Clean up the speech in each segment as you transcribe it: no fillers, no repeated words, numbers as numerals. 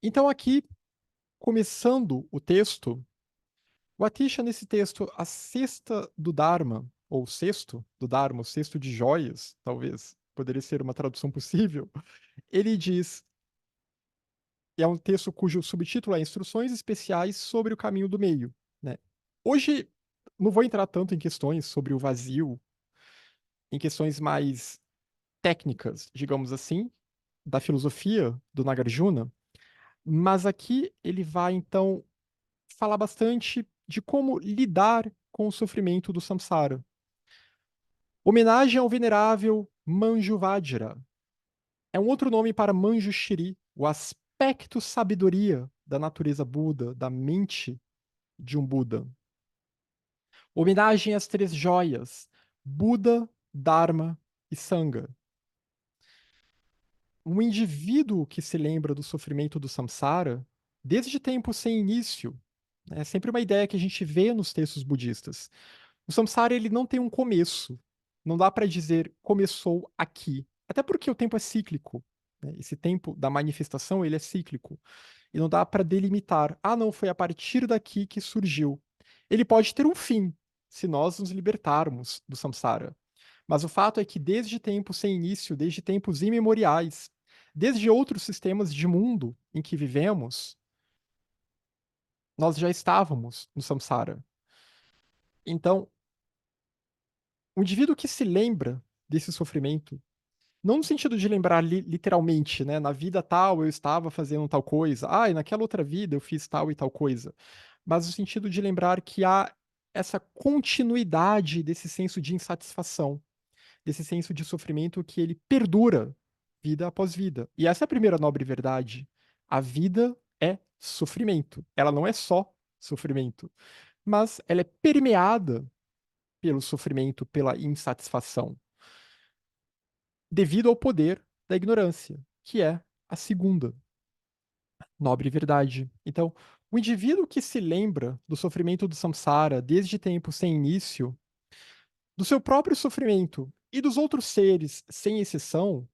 Então, aqui, começando o texto, o Atisha, nesse texto, a cesta do Dharma, ou cesto do Dharma, o cesto de joias, talvez, poderia ser uma tradução possível, ele diz, e é um texto cujo subtítulo é Instruções Especiais sobre o Caminho do Meio, né? Hoje, não vou entrar tanto em questões sobre o vazio, em questões mais técnicas, digamos assim, da filosofia do Nagarjuna, mas aqui ele vai, então, falar bastante de como lidar com o sofrimento do samsara. Homenagem ao venerável Manjuvajra. É um outro nome para Manjushri, o aspecto sabedoria da natureza Buda, da mente de um Buda. Homenagem às três joias, Buda, Dharma e Sangha. Um indivíduo que se lembra do sofrimento do samsara, desde tempos sem início, é sempre uma ideia que a gente vê nos textos budistas. O samsara ele não tem um começo. Não dá para dizer começou aqui. Até porque o tempo é cíclico, né? Esse tempo da manifestação ele é cíclico. E não dá para delimitar. Ah, não, foi a partir daqui que surgiu. Ele pode ter um fim, se nós nos libertarmos do samsara. Mas o fato é que desde tempos sem início, desde tempos imemoriais, desde outros sistemas de mundo em que vivemos, nós já estávamos no samsara. Então, o indivíduo que se lembra desse sofrimento, não no sentido de lembrar literalmente, né? Na vida tal eu estava fazendo tal coisa, e naquela outra vida eu fiz tal e tal coisa, mas no sentido de lembrar que há essa continuidade desse senso de insatisfação, desse senso de sofrimento que ele perdura vida após vida. E essa é a primeira nobre verdade. A vida é sofrimento. Ela não é só sofrimento, mas ela é permeada pelo sofrimento, pela insatisfação, devido ao poder da ignorância, que é a segunda nobre verdade. Então, o indivíduo que se lembra do sofrimento do samsara desde tempo sem início, do seu próprio sofrimento e dos outros seres, sem exceção,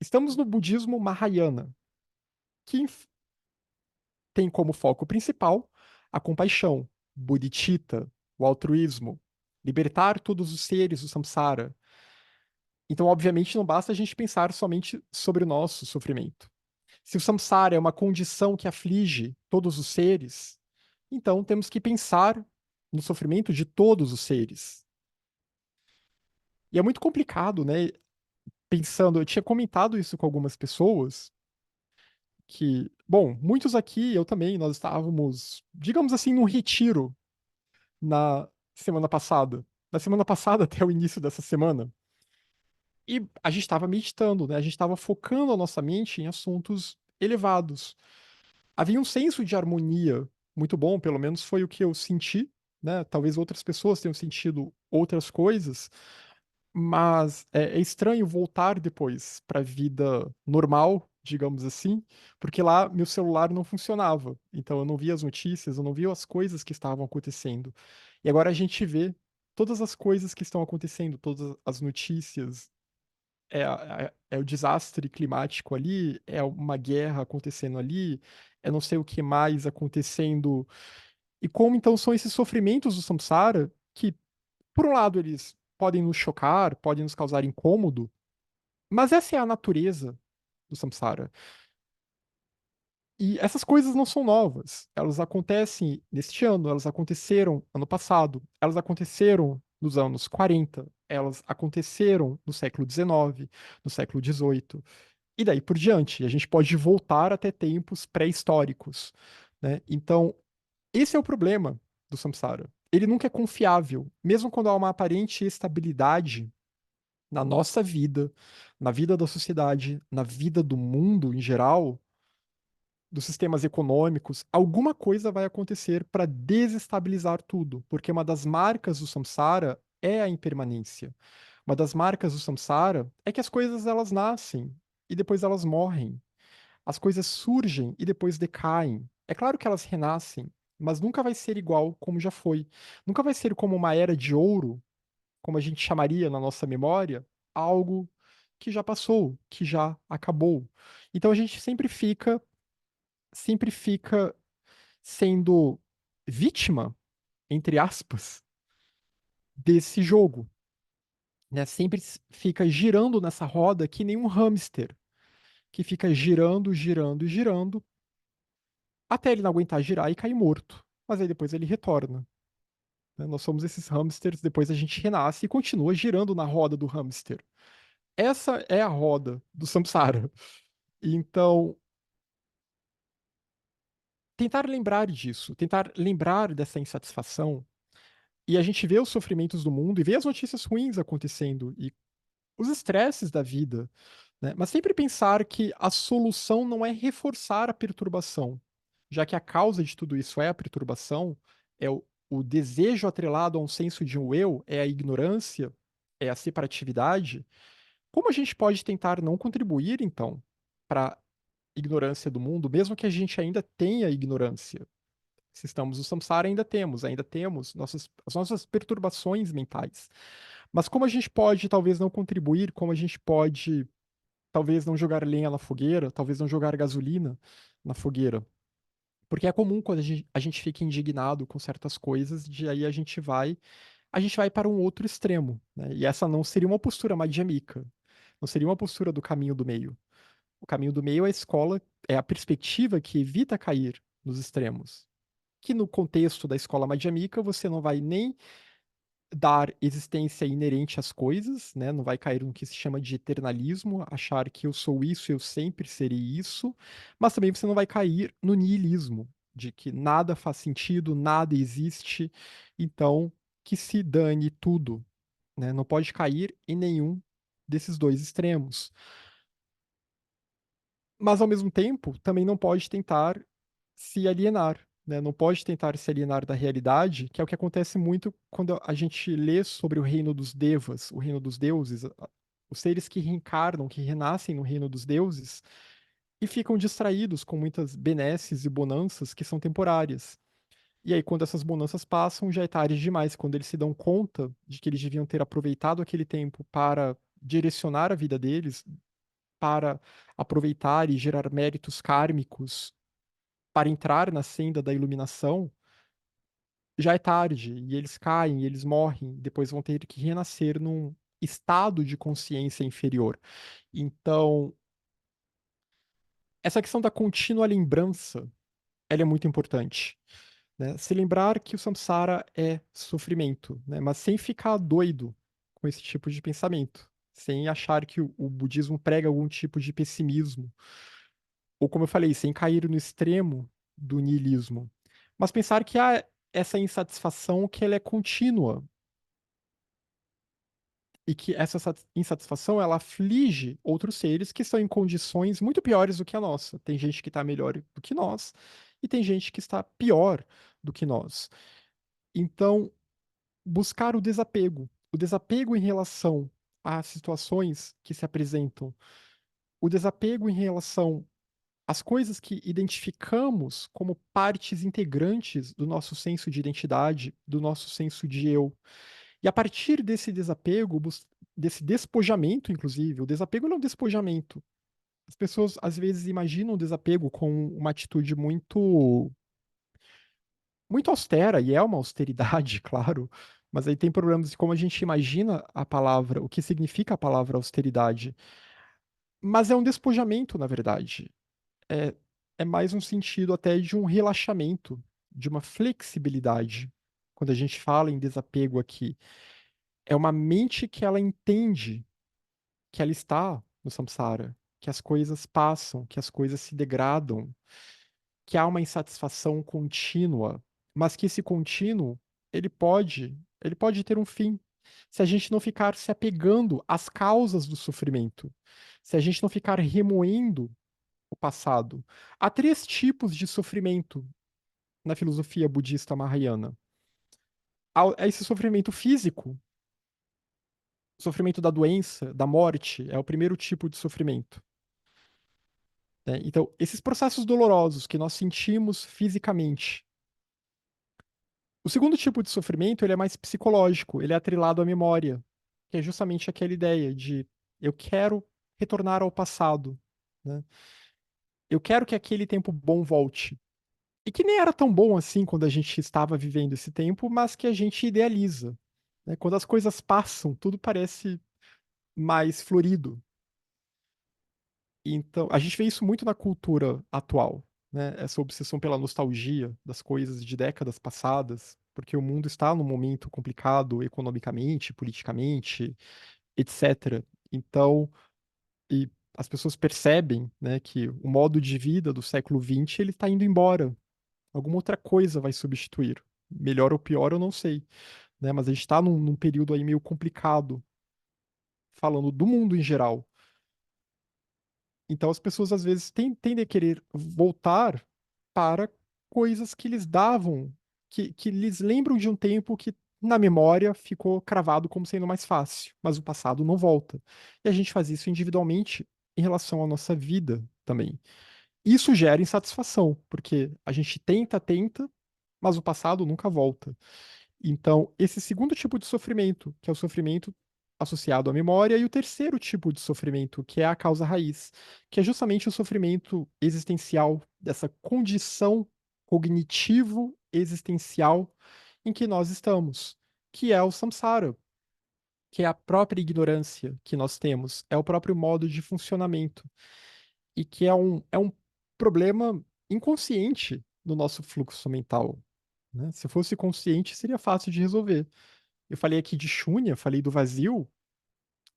estamos no budismo Mahayana, que tem como foco principal a compaixão, bodhicitta, o altruísmo, libertar todos os seres do samsara. Então, obviamente, não basta a gente pensar somente sobre o nosso sofrimento. Se o samsara é uma condição que aflige todos os seres, então temos que pensar no sofrimento de todos os seres. E é muito complicado, né? Pensando, eu tinha comentado isso com algumas pessoas, que, bom, muitos aqui, eu também, nós estávamos, digamos assim, num retiro na semana passada. Na semana passada até o início dessa semana. E a gente estava meditando, né? A gente estava focando a nossa mente em assuntos elevados. Havia um senso de harmonia muito bom, pelo menos foi o que eu senti, né? Talvez outras pessoas tenham sentido outras coisas, mas é estranho voltar depois para a vida normal, digamos assim, porque lá meu celular não funcionava, então eu não via as notícias, eu não via as coisas que estavam acontecendo. E agora a gente vê todas as coisas que estão acontecendo, todas as notícias, é o desastre climático ali, é uma guerra acontecendo ali, é não sei o que mais acontecendo. E como então são esses sofrimentos do samsara que, por um lado, eles podem nos chocar, podem nos causar incômodo, mas essa é a natureza do samsara. E essas coisas não são novas. Elas acontecem neste ano, elas aconteceram ano passado, elas aconteceram nos anos 40, elas aconteceram no século XIX, no século XVIII. E daí por diante. A gente pode voltar até tempos pré-históricos, né? Então, esse é o problema do samsara. Ele nunca é confiável, mesmo quando há uma aparente estabilidade na nossa vida, na vida da sociedade, na vida do mundo em geral, dos sistemas econômicos, alguma coisa vai acontecer para desestabilizar tudo, porque uma das marcas do samsara é a impermanência. Uma das marcas do samsara é que as coisas elas nascem e depois elas morrem. As coisas surgem e depois decaem. É claro que elas renascem, mas nunca vai ser igual como já foi. Nunca vai ser como uma era de ouro, como a gente chamaria na nossa memória, algo que já passou, que já acabou. Então a gente sempre fica sempre fica sendo vítima, entre aspas, desse jogo, né? Sempre fica girando nessa roda que nem um hamster, que fica girando, girando e girando, até ele não aguentar girar e cair morto. Mas aí depois ele retorna, né? Nós somos esses hamsters, depois a gente renasce e continua girando na roda do hamster. Essa é a roda do samsara. Então, tentar lembrar disso, tentar lembrar dessa insatisfação, e a gente vê os sofrimentos do mundo e vê as notícias ruins acontecendo e os estresses da vida, né? Mas sempre pensar que a solução não é reforçar a perturbação, já que a causa de tudo isso é a perturbação, é o desejo atrelado a um senso de um eu, é a ignorância, é a separatividade. Como a gente pode tentar não contribuir, então, para a ignorância do mundo, mesmo que a gente ainda tenha ignorância? Se estamos no samsara, ainda temos as nossas perturbações mentais. Mas como a gente pode talvez não contribuir, como a gente pode talvez não jogar lenha na fogueira, talvez não jogar gasolina na fogueira? Porque é comum quando a gente fica indignado com certas coisas, de aí a gente vai para um outro extremo, né? E essa não seria uma postura madhyamika, não seria uma postura do caminho do meio. O caminho do meio é a escola, é a perspectiva que evita cair nos extremos. Que no contexto da escola madhyamika você não vai nem dar existência inerente às coisas, né? Não vai cair no que se chama de eternalismo, achar que eu sou isso, eu sempre serei isso, mas também você não vai cair no niilismo, de que nada faz sentido, nada existe, então que se dane tudo, né? Não pode cair em nenhum desses dois extremos. Mas ao mesmo tempo, também não pode tentar se alienar, né? Não pode tentar se alienar da realidade, que é o que acontece muito quando a gente lê sobre o reino dos devas, o reino dos deuses, os seres que reencarnam, que renascem no reino dos deuses e ficam distraídos com muitas benesses e bonanças que são temporárias. E aí, quando essas bonanças passam, já é tarde demais. Quando eles se dão conta de que eles deviam ter aproveitado aquele tempo para direcionar a vida deles, para aproveitar e gerar méritos kármicos para entrar na senda da iluminação, já é tarde, e eles caem, e eles morrem, depois vão ter que renascer num estado de consciência inferior. Então, essa questão da contínua lembrança, ela é muito importante, né? Se lembrar que o samsara é sofrimento, né? Mas sem ficar doido com esse tipo de pensamento, sem achar que o budismo prega algum tipo de pessimismo, ou como eu falei, sem cair no extremo do niilismo, mas pensar que há essa insatisfação que ela é contínua e que essa insatisfação ela aflige outros seres que estão em condições muito piores do que a nossa. Tem gente que está melhor do que nós e tem gente que está pior do que nós. Então, buscar o desapego em relação às situações que se apresentam, o desapego em relação as coisas que identificamos como partes integrantes do nosso senso de identidade, do nosso senso de eu. E a partir desse desapego, desse despojamento, inclusive, o desapego não é um despojamento. As pessoas às vezes imaginam o desapego com uma atitude muito austera, e é uma austeridade, claro, mas aí tem problemas de como a gente imagina a palavra, o que significa a palavra austeridade. Mas é um despojamento, na verdade. é, é mais um sentido até de um relaxamento, de uma flexibilidade. Quando a gente fala em desapego aqui, é uma mente que ela entende que ela está no samsara, que as coisas passam, que as coisas se degradam, que há uma insatisfação contínua, mas que esse contínuo, ele pode ter um fim. Se a gente não ficar se apegando às causas do sofrimento, se a gente não ficar remoendo o passado. Há três tipos de sofrimento na filosofia budista mahayana. Há esse sofrimento físico, o sofrimento da doença, da morte, é o primeiro tipo de sofrimento, né? Então, esses processos dolorosos que nós sentimos fisicamente. O segundo tipo de sofrimento, ele é mais psicológico, ele é atrelado à memória, que é justamente aquela ideia de eu quero retornar ao passado, né? Eu quero que aquele tempo bom volte. E que nem era tão bom assim quando a gente estava vivendo esse tempo, mas que a gente idealiza, né? Quando as coisas passam, tudo parece mais florido. Então, a gente vê isso muito na cultura atual, né? Essa obsessão pela nostalgia das coisas de décadas passadas, porque o mundo está num momento complicado economicamente, politicamente, etc. Então, e as pessoas percebem, né, que o modo de vida do século XX ele está indo embora. Alguma outra coisa vai substituir. Melhor ou pior, eu não sei, né? Mas a gente está num período aí meio complicado, falando do mundo em geral. Então as pessoas às vezes tendem a querer voltar para coisas que lhes davam, que lhes lembram de um tempo que na memória ficou cravado como sendo mais fácil, mas o passado não volta. E a gente faz isso individualmente em relação à nossa vida também. Isso gera insatisfação, porque a gente tenta, tenta, mas o passado nunca volta. Então, esse segundo tipo de sofrimento, que é o sofrimento associado à memória, e o terceiro tipo de sofrimento, que é a causa raiz, que é justamente o sofrimento existencial, dessa condição cognitivo existencial em que nós estamos, que é o samsara, que é a própria ignorância que nós temos, é o próprio modo de funcionamento, e que é um problema inconsciente no nosso fluxo mental, né? Se fosse consciente, seria fácil de resolver. Eu falei aqui de Shunya, falei do vazio.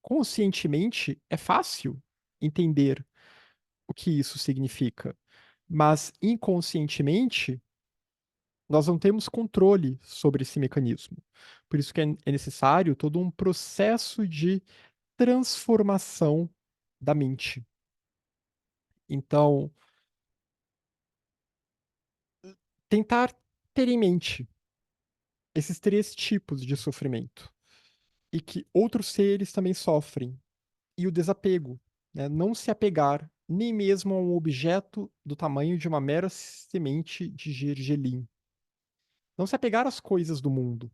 Conscientemente, é fácil entender o que isso significa. Mas inconscientemente, nós não temos controle sobre esse mecanismo. Por isso que é necessário todo um processo de transformação da mente. Então, tentar ter em mente esses três tipos de sofrimento e que outros seres também sofrem e o desapego, né? Não se apegar nem mesmo a um objeto do tamanho de uma mera semente de gergelim. Não se apegar às coisas do mundo,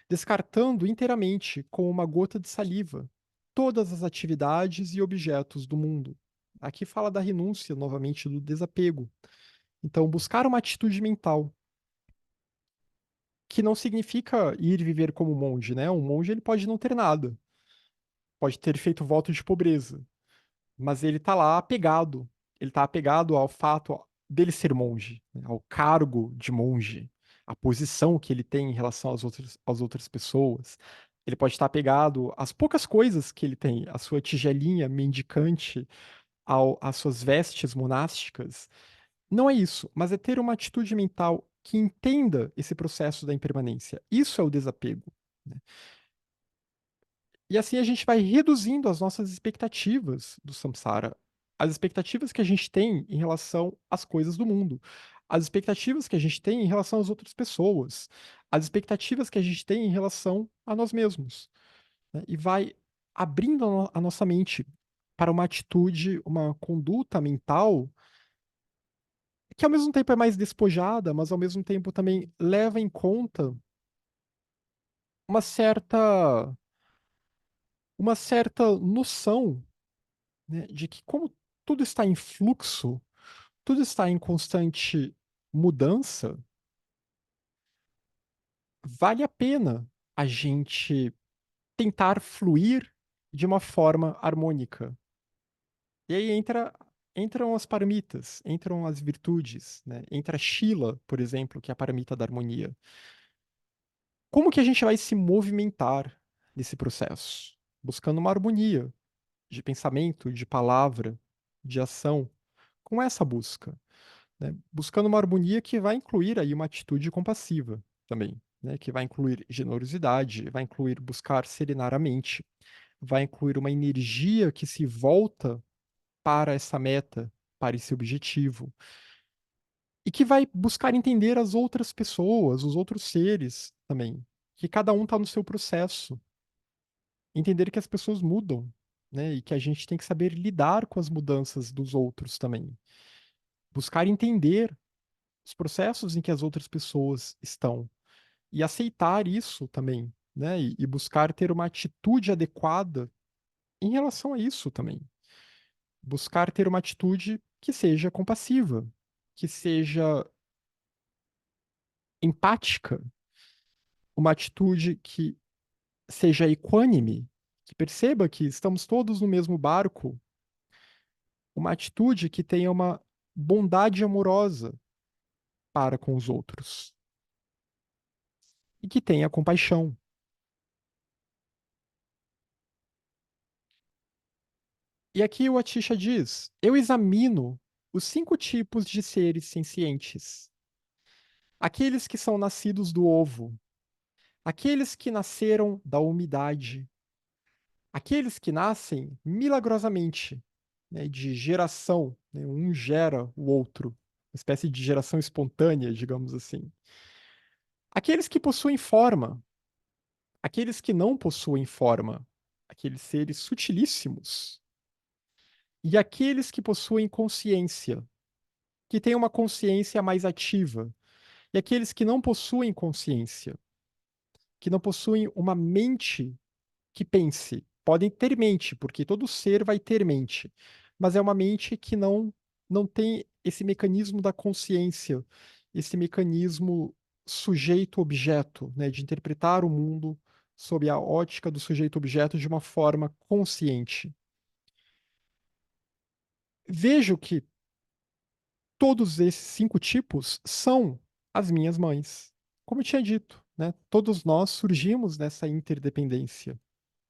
descartando inteiramente, com uma gota de saliva, todas as atividades e objetos do mundo. Aqui fala da renúncia, novamente, do desapego. Então, buscar uma atitude mental, que não significa ir viver como monge, né? Um monge ele pode não ter nada, pode ter feito voto de pobreza, mas ele tá lá apegado. Ele tá apegado ao fato dele ser monge, né, ao cargo de monge, a posição que ele tem em relação às outras pessoas. Ele pode estar apegado às poucas coisas que ele tem, à sua tigelinha mendicante, às suas vestes monásticas. Não é isso, mas é ter uma atitude mental que entenda esse processo da impermanência. Isso é o desapego, né? E assim a gente vai reduzindo as nossas expectativas do samsara, as expectativas que a gente tem em relação às coisas do mundo, as expectativas que a gente tem em relação às outras pessoas, as expectativas que a gente tem em relação a nós mesmos, né? E vai abrindo a nossa mente para uma atitude, uma conduta mental que ao mesmo tempo é mais despojada, mas ao mesmo tempo também leva em conta uma certa uma certa noção, né, de que como tudo está em fluxo, tudo está em constante mudança, vale a pena a gente tentar fluir de uma forma harmônica. E aí entram as paramitas, entram as virtudes, né? Entra a Shila, por exemplo, que é a paramita da harmonia. Como que a gente vai se movimentar nesse processo? Buscando uma harmonia de pensamento, de palavra, de ação, com essa busca, né? Buscando uma harmonia que vai incluir aí uma atitude compassiva também, né? Que vai incluir generosidade, vai incluir buscar serenar a mente, vai incluir uma energia que se volta para essa meta, para esse objetivo, e que vai buscar entender as outras pessoas, os outros seres também, que cada um está no seu processo, entender que as pessoas mudam, né? E que a gente tem que saber lidar com as mudanças dos outros também, buscar entender os processos em que as outras pessoas estão e aceitar isso também, né? E buscar ter uma atitude adequada em relação a isso também. Buscar ter uma atitude que seja compassiva, que seja empática, uma atitude que seja equânime, que perceba que estamos todos no mesmo barco, uma atitude que tenha uma bondade amorosa para com os outros e que tenha compaixão. E aqui o Atisha diz: eu examino os 5 tipos de seres sencientes. Aqueles que são nascidos do ovo, aqueles que nasceram da umidade, aqueles que nascem milagrosamente, né, de geração, né, um gera o outro, uma espécie de geração espontânea, digamos assim. Aqueles que possuem forma, aqueles que não possuem forma, aqueles seres sutilíssimos, e aqueles que possuem consciência, que têm uma consciência mais ativa, e aqueles que não possuem consciência, que não possuem uma mente que pense. Podem ter mente, porque todo ser vai ter mente, mas é uma mente que não tem esse mecanismo da consciência, esse mecanismo sujeito-objeto, né, de interpretar o mundo sob a ótica do sujeito-objeto de uma forma consciente. Vejo que todos esses 5 tipos são as minhas mães. Como eu tinha dito, né, todos nós surgimos nessa interdependência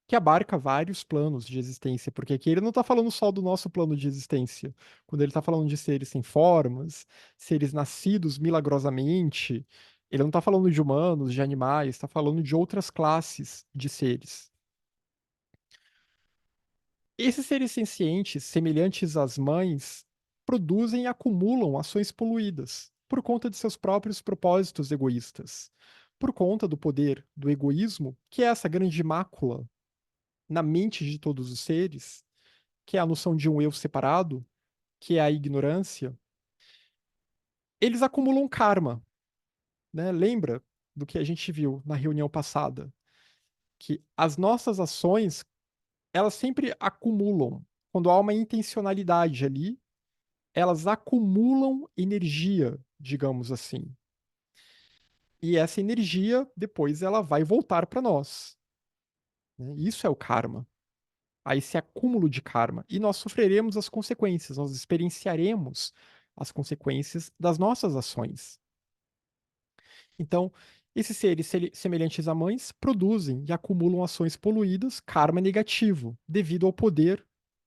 que abarca vários planos de existência, porque aqui ele não está falando só do nosso plano de existência. Quando ele está falando de seres sem formas, seres nascidos milagrosamente, ele não está falando de humanos, de animais, está falando de outras classes de seres. Esses seres sencientes, semelhantes às mães, produzem e acumulam ações poluídas por conta de seus próprios propósitos egoístas, por conta do poder do egoísmo, que é essa grande mácula na mente de todos os seres, que é a noção de um eu separado, que é a ignorância, eles acumulam karma, né? Lembra do que a gente viu na reunião passada, que as nossas ações, elas sempre acumulam. Quando há uma intencionalidade ali, elas acumulam energia, digamos assim. E essa energia, depois, ela vai voltar para nós, né? Isso é o karma. A esse acúmulo de karma. E nós sofreremos as consequências, nós experienciaremos as consequências das nossas ações. Então, esses seres semelhantes a mães produzem e acumulam ações poluídas, karma negativo, devido ao poder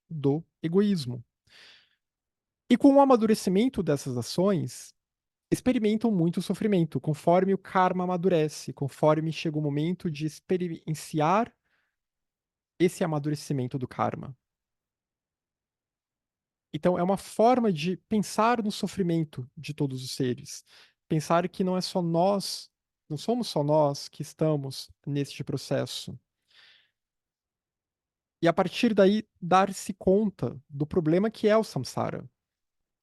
do egoísmo. E com o amadurecimento dessas ações, experimentam muito sofrimento, conforme o karma amadurece, conforme chega o momento de experienciar esse amadurecimento do karma. Então, é uma forma de pensar no sofrimento de todos os seres. Pensar que não é só nós, não somos só nós que estamos neste processo. E a partir daí, dar-se conta do problema que é o samsara.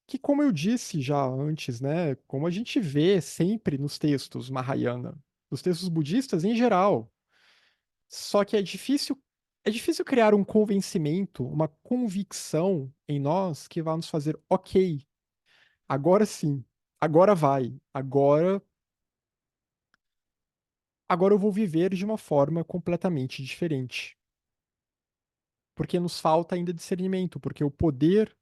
Que, como eu disse já antes, né, como a gente vê sempre nos textos Mahayana, nos textos budistas em geral. Só que é difícil criar um convencimento, uma convicção em nós que vá nos fazer, ok, agora sim, agora vai, agora eu vou viver de uma forma completamente diferente. Porque nos falta ainda discernimento, porque o poder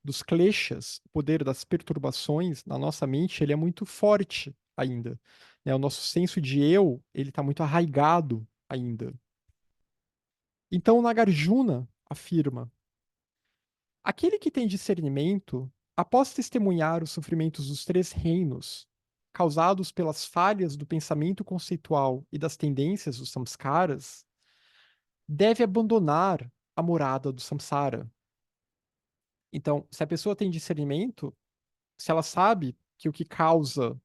dos kleshas, o poder das perturbações na nossa mente, ele é muito forte ainda, né? O nosso senso de eu, ele está muito arraigado ainda. Então, Nagarjuna afirma: aquele que tem discernimento, após testemunhar os sofrimentos dos 3 reinos, causados pelas falhas do pensamento conceitual e das tendências dos samskaras, deve abandonar a morada do samsara. Então, se a pessoa tem discernimento, se ela sabe que o que causa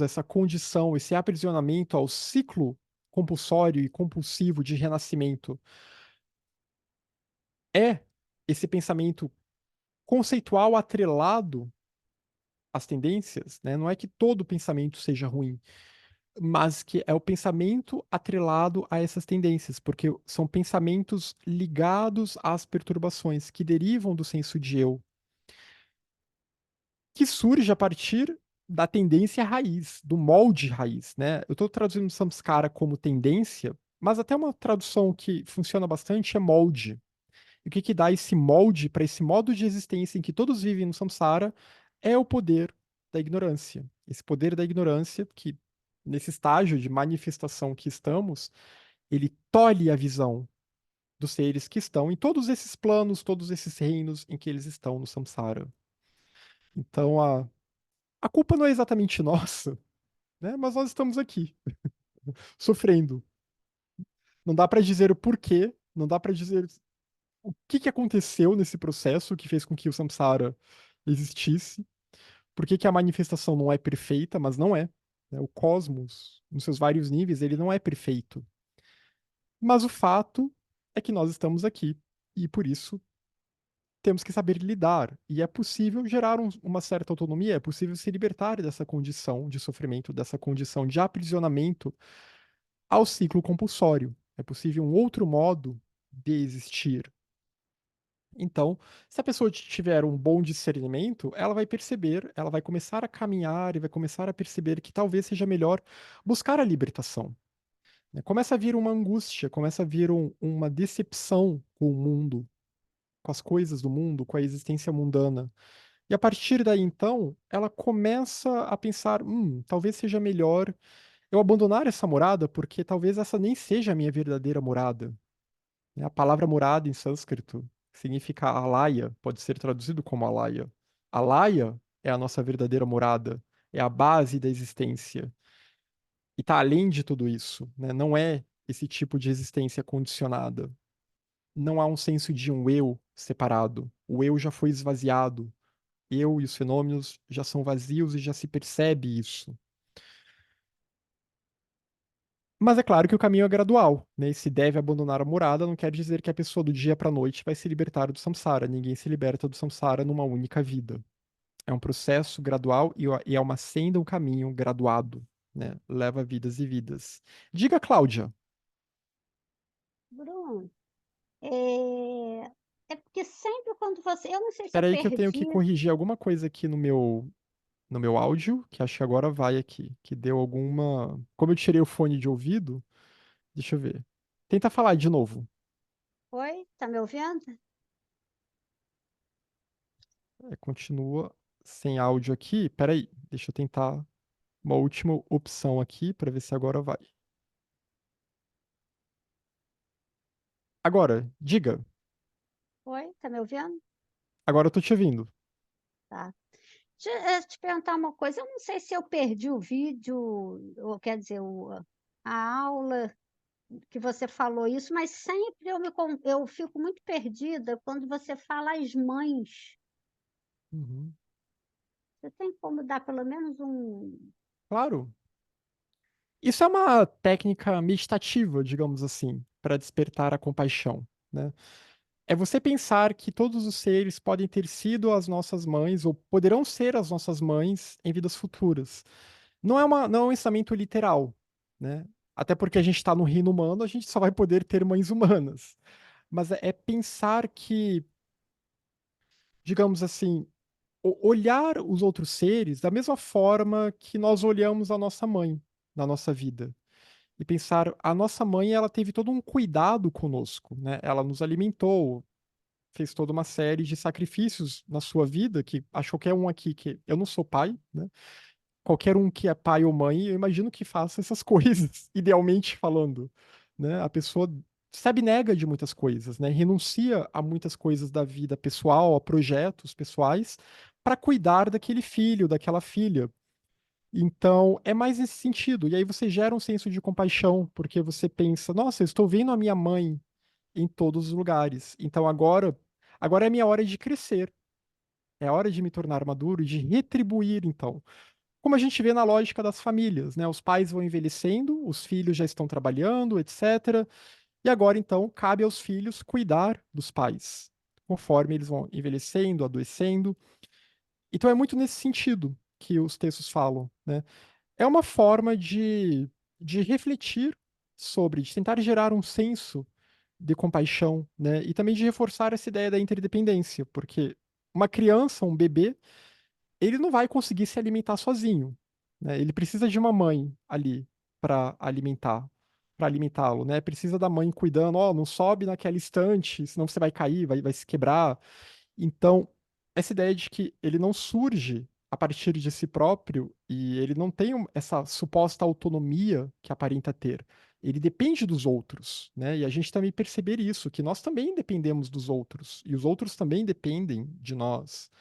essa condição, esse aprisionamento ao ciclo compulsório e compulsivo de renascimento é esse pensamento conceitual atrelado às tendências, né? Não é que todo pensamento seja ruim, mas que é o pensamento atrelado a essas tendências, porque são pensamentos ligados às perturbações que derivam do senso de eu, que surge a partir da tendência raiz, do molde raiz, né? Eu estou traduzindo samskara como tendência, mas até uma tradução que funciona bastante é molde. E o que que dá esse molde para esse modo de existência em que todos vivem no samsara é o poder da ignorância. Esse poder da ignorância que, nesse estágio de manifestação que estamos, ele tolhe a visão dos seres que estão em todos esses planos, todos esses reinos em que eles estão no samsara. Então, a culpa não é exatamente nossa, né? Mas nós estamos aqui, sofrendo. Não dá para dizer o porquê, não dá para dizer o que que aconteceu nesse processo que fez com que o samsara existisse, por que que a manifestação não é perfeita, mas não é, né? O cosmos, nos seus vários níveis, ele não é perfeito. Mas o fato é que nós estamos aqui e por isso temos que saber lidar. E é possível gerar uma certa autonomia, é possível se libertar dessa condição de sofrimento, dessa condição de aprisionamento ao ciclo compulsório. É possível um outro modo de existir. Então, se a pessoa tiver um bom discernimento, ela vai perceber, ela vai começar a caminhar e vai começar a perceber que talvez seja melhor buscar a libertação, né? Começa a vir uma angústia, começa a vir uma decepção com o mundo, com as coisas do mundo, com a existência mundana. E a partir daí, então, ela começa a pensar: talvez seja melhor eu abandonar essa morada, porque talvez essa nem seja a minha verdadeira morada, né? A palavra morada em sânscrito significa alaya, pode ser traduzido como alaya. Alaya é a nossa verdadeira morada, é a base da existência. E está além de tudo isso, né? Não é esse tipo de existência condicionada. Não há um senso de um eu separado. O eu já foi esvaziado. Eu e os fenômenos já são vazios e já se percebe isso. Mas é claro que o caminho é gradual, né? E se deve abandonar a morada, não quer dizer que a pessoa do dia para a noite vai se libertar do samsara. Ninguém se liberta do samsara numa única vida. É um processo gradual e é uma senda, um caminho graduado, né? Leva vidas e vidas. Diga, Cláudia. Bruno, é, é porque sempre quando você. Eu não sei se eu Espera aí que eu tenho que perdi. corrigir alguma coisa aqui no meu áudio, que acho que agora vai aqui, que deu alguma. Como eu tirei o fone de ouvido, deixa eu ver. Tenta falar de novo. Oi? Tá me ouvindo? Continua sem áudio aqui. Peraí, deixa eu tentar uma última opção aqui para ver se agora vai. Agora, diga. Oi? Tá me ouvindo? Agora eu tô te ouvindo. Tá. Deixa eu te perguntar uma coisa. Eu não sei se eu perdi o vídeo, ou quer dizer, a aula que você falou isso, mas sempre eu fico muito perdida quando você fala as mães. Uhum. Você tem como dar pelo menos um. Claro. Isso é uma técnica meditativa, digamos assim, para despertar a compaixão, né? É você pensar que todos os seres podem ter sido as nossas mães ou poderão ser as nossas mães em vidas futuras. Não é um ensinamento literal, né? Até porque a gente está no reino humano, a gente só vai poder ter mães humanas. Mas é pensar que, digamos assim, olhar os outros seres da mesma forma que nós olhamos a nossa mãe na nossa vida. E pensar, a nossa mãe, ela teve todo um cuidado conosco, né? Ela nos alimentou, fez toda uma série de sacrifícios na sua vida, que acho que qualquer um aqui que eu não sou pai, né? Qualquer um que é pai ou mãe, eu imagino que faça essas coisas, idealmente falando, né? A pessoa se abnega de muitas coisas, né? Renuncia a muitas coisas da vida pessoal, a projetos pessoais, para cuidar daquele filho, daquela filha. Então, é mais nesse sentido. E aí você gera um senso de compaixão, porque você pensa, nossa, eu estou vendo a minha mãe em todos os lugares. Então agora é a minha hora de crescer. É a hora de me tornar maduro e de retribuir, então. Como a gente vê na lógica das famílias, né? Os pais vão envelhecendo, os filhos já estão trabalhando, etc. E agora, então, cabe aos filhos cuidar dos pais, conforme eles vão envelhecendo, adoecendo. Então é muito nesse sentido que os textos falam, né? é uma forma de refletir sobre, de tentar gerar um senso de compaixão, né? E também de reforçar essa ideia da interdependência, porque uma criança, um bebê, ele não vai conseguir se alimentar sozinho, né? Ele precisa de uma mãe ali para para alimentá-lo, né? Precisa da mãe cuidando, ó, não sobe naquela estante, senão você vai cair, vai se quebrar. Então, essa ideia de que ele não surge a partir de si próprio e ele não tem essa suposta autonomia que aparenta ter. Ele depende dos outros, né? E a gente também perceber isso, que nós também dependemos dos outros e os outros também dependem de nós.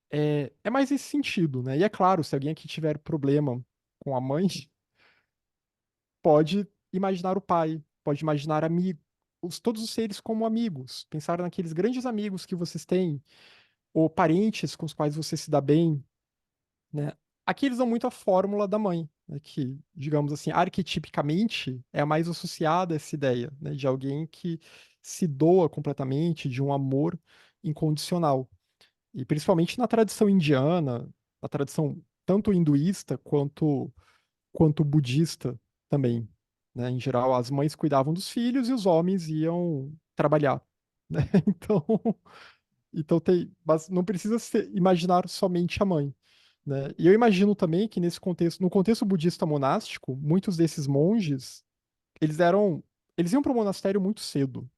É mais esse sentido, né? E é claro, se alguém aqui tiver problema com a mãe, pode imaginar o pai, pode imaginar amigos, todos os seres como amigos, pensar naqueles grandes amigos que vocês têm, ou parentes com os quais você se dá bem, né? Aqui eles dão muito a fórmula da mãe, né? Que, digamos assim, arquetipicamente é a mais associada a essa ideia, né? De alguém que se doa completamente, de um amor incondicional. E principalmente na tradição indiana, na tradição tanto hinduísta quanto budista também, né? Em geral, as mães cuidavam dos filhos e os homens iam trabalhar, né? Então, mas não precisa imaginar somente a mãe, né? E eu imagino também que nesse contexto, no contexto budista monástico, muitos desses monges, eles eram, eles iam para o monastério muito cedo,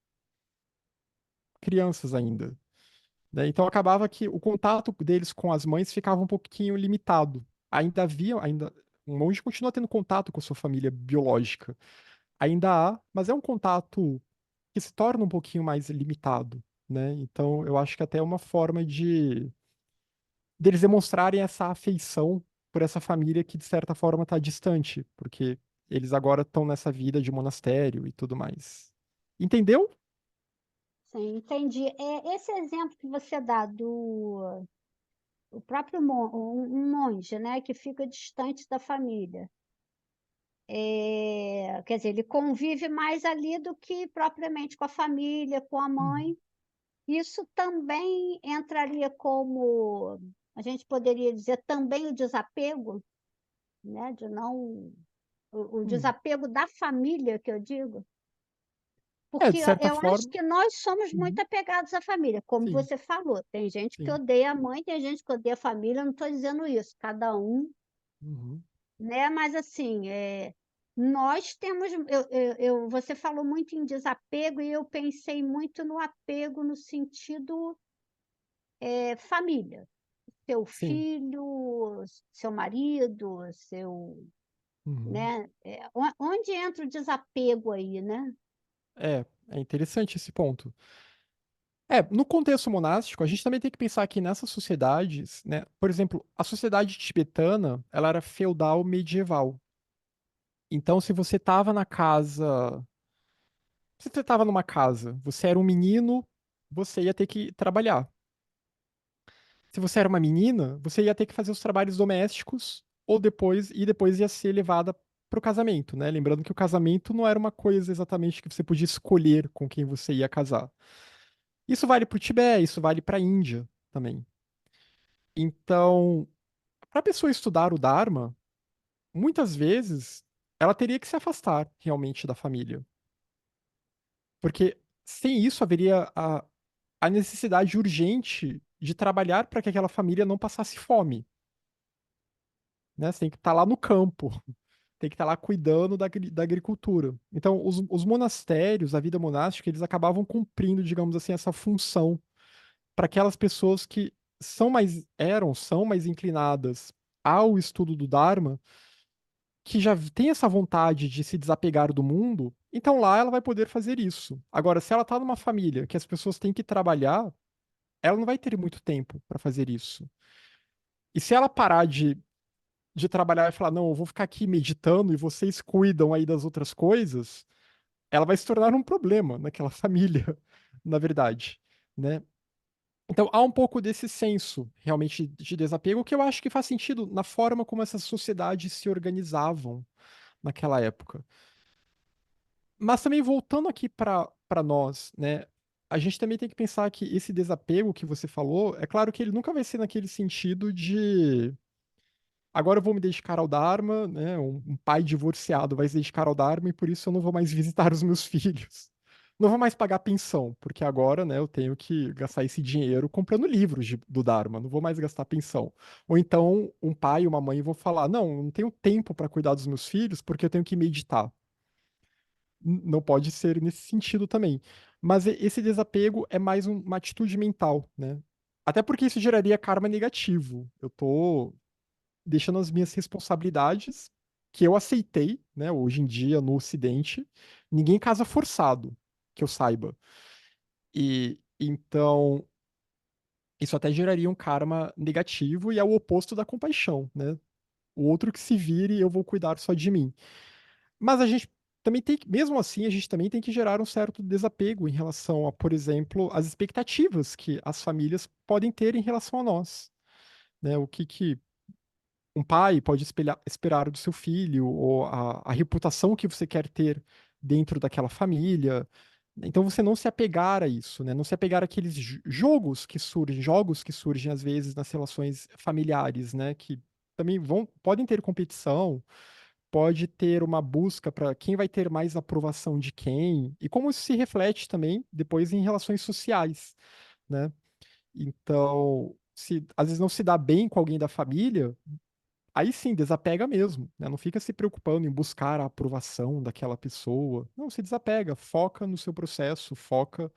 crianças ainda, né? Então acabava que o contato deles com as mães ficava um pouquinho limitado. Ainda um monge continua tendo contato com a sua família biológica. Ainda há, mas é um contato que se torna um pouquinho mais limitado, né? Então eu acho que até é uma forma de deles demonstrarem essa afeição por essa família que de certa forma está distante, porque eles agora estão nessa vida de monastério e tudo mais. Entendeu? Sim, entendi. Esse exemplo que você dá do o próprio um monge, né, que fica distante da família. Quer dizer, ele convive mais ali do que propriamente com a família, com a Uhum. mãe. Isso também entraria como, a gente poderia dizer, também o desapego, né, de não, o Hum. desapego da família, que eu digo. É, Porque de certa eu acho forma. que nós somos muito Uhum. apegados à família, como Sim, você falou. Tem gente que sim. odeia a mãe, tem gente que odeia a família, eu não estou dizendo isso, cada um, Uhum. né? Mas assim, nós temos. Você falou muito em desapego e eu pensei muito no apego no sentido família. Seu Sim. filho, seu marido, Uhum. né? Onde entra o desapego aí, né? É interessante esse ponto. É, no contexto monástico, a gente também tem que pensar que nessas sociedades, né, por exemplo, a sociedade tibetana, ela era feudal medieval. Então, se você estava numa casa, você era um menino, você ia ter que trabalhar. Se você era uma menina, você ia ter que fazer os trabalhos domésticos e depois ia ser levada para o casamento, né? Lembrando que o casamento não era uma coisa exatamente que você podia escolher com quem você ia casar. Isso vale para o Tibete, isso vale para a Índia também. Então, para a pessoa estudar o Dharma, muitas vezes ela teria que se afastar realmente da família, porque sem isso haveria a necessidade urgente de trabalhar para que aquela família não passasse fome, né? Você tem que estar lá no campo, tem que estar lá cuidando da agricultura. Então, os monastérios, a vida monástica, eles acabavam cumprindo, digamos assim, essa função para aquelas pessoas que são mais inclinadas ao estudo do Dharma, que já tem essa vontade de se desapegar do mundo, então lá ela vai poder fazer isso. Agora, se ela está numa família que as pessoas têm que trabalhar, ela não vai ter muito tempo para fazer isso. E se ela parar de trabalhar e falar, não, eu vou ficar aqui meditando e vocês cuidam aí das outras coisas, ela vai se tornar um problema naquela família, na verdade, né? Então há um pouco desse senso realmente de desapego que eu acho que faz sentido na forma como essas sociedades se organizavam naquela época. Mas também voltando aqui para nós, né? A gente também tem que pensar que esse desapego que você falou, é claro que ele nunca vai ser naquele sentido agora eu vou me dedicar ao Dharma, né? Um pai divorciado vai se dedicar ao Dharma e por isso eu não vou mais visitar os meus filhos. Não vou mais pagar pensão, porque agora, né, eu tenho que gastar esse dinheiro comprando livros do Dharma, não vou mais gastar pensão. Ou então, um pai e uma mãe vão falar: não, não tenho tempo para cuidar dos meus filhos porque eu tenho que meditar. Não pode ser nesse sentido também. Mas esse desapego é mais uma atitude mental, né? Até porque isso geraria karma negativo. Eu tô deixando as minhas responsabilidades que eu aceitei, né? Hoje em dia, no Ocidente, ninguém casa forçado, que eu saiba. E então, isso até geraria um karma negativo e é o oposto da compaixão, né? O outro que se vire, eu vou cuidar só de mim. Mas a gente também tem que, mesmo assim, a gente também tem que gerar um certo desapego em relação a, por exemplo, as expectativas que as famílias podem ter em relação a nós, né? O que que um pai pode esperar do seu filho, ou a reputação que você quer ter dentro daquela família. Então você não se apegar a isso, né? Não se apegar àqueles jogos que surgem às vezes nas relações familiares, né? Que também podem ter competição, pode ter uma busca para quem vai ter mais aprovação de quem, e como isso se reflete também depois em relações sociais, né? Então, se às vezes não se dá bem com alguém da família, aí sim, desapega mesmo, né? Não fica se preocupando em buscar a aprovação daquela pessoa. Não, se desapega, foca no seu processo, foca